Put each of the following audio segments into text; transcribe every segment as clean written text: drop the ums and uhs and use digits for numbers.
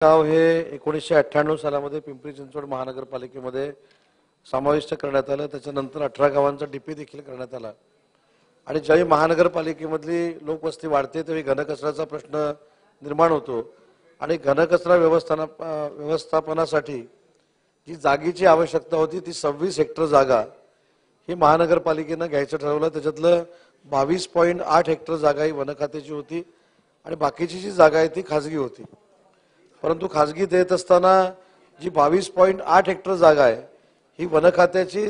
गाव हे 1998 सालामध्ये पिंपरी चिंचवड महानगरपालिकेमध्ये समाविष्ट करण्यात आलं। त्याच्यानंतर 18 गावांचा डीपी देखील करण्यात आला आणि ज्यावेळी महानगरपालिकेमधली लोकवस्ती वाढते त्यावेळी घनकचऱ्याचा प्रश्न निर्माण होतो आणि घनकचरा व्यवस्थापनासाठी जी जागेची आवश्यकता होती ती 26 हेक्टर जागा ही महानगरपालिकेने घ्यायचं ठरवलं। त्याच्यातलं 22.8 हेक्टर जागा ही वन खात्याची होती आणि बाकीची जी जागा आहे ती खाजगी होती। परंतु खाजगी देत असताना जी 22.8 हेक्टर जागा आहे ही वन खात्याची,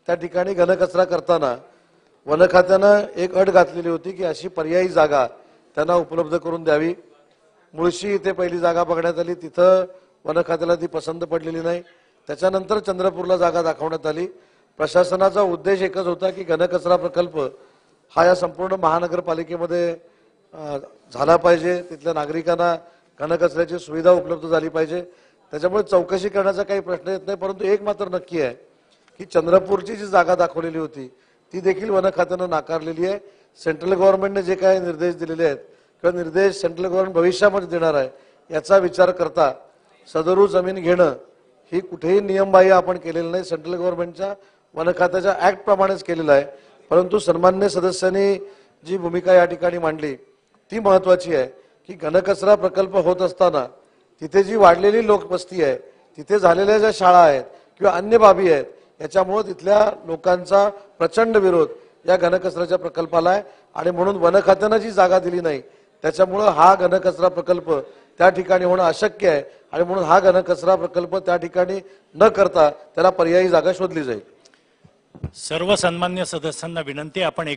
त्या ठिकाणी घनकचरा करताना वन खात्यानं एक अट घातलेली होती की अशी पर्यायी जागा त्यांना उपलब्ध करून द्यावी। मुळशी इथे पहिली जागा बघण्यात आली, तिथं वन खात्याला ती पसंत पडलेली नाही। त्याच्यानंतर चंद्रपूरला जागा दाखवण्यात आली। प्रशासनाचा उद्देश एकच होता की घनकचरा प्रकल्प हा या संपूर्ण महानगरपालिकेमध्ये झाला पाहिजे, तिथल्या नागरिकांना घनकचऱ्याची सुविधा उपलब्ध झाली पाहिजे। त्याच्यामुळे चौकशी करण्याचा काही प्रश्न येत नाही। परंतु एक मात्र नक्की आहे की चंद्रपूरची जी जागा दाखवलेली होती ती देखील वन खात्यानं नाकारलेली आहे। सेंट्रल गव्हर्नमेंटने जे काही निर्देश दिलेले आहेत किंवा निर्देश सेंट्रल गव्हर्नमेंट भविष्यामध्ये देणार आहे याचा विचार करता सदरू जमीन घेणं ही कुठेही नियमबाह्य आपण केलेलं नाही, सेंट्रल गव्हर्नमेंटच्या वन खात्याच्या ऍक्ट प्रमाणेच केलेलं आहे। परंतु सन्मान्य सदस्यांनी जी भूमिका या ठिकाणी मांडली ती महत्त्वाची आहे की घनकचरा प्रकल्प होत असताना तिथे जी वाढलेली लोकवस्ती आहे, तिथे झालेल्या ज्या शाळा आहेत किंवा अन्य बाबी आहेत याच्यामुळे तिथल्या लोकांचा प्रचंड विरोध या घनकचऱ्याच्या प्रकल्पाला आहे आणि म्हणून वन खात्यानं जी जागा दिली नाही त्याच्यामुळे हा घनकचरा प्रकल्प त्या ठिकाणी होणं अशक्य आहे आणि म्हणून हा घनकचरा प्रकल्प त्या ठिकाणी न करता त्याला पर्यायी जागा शोधली जाईल। सर्व सन्मान्य सदस्यांना विनंती, आपण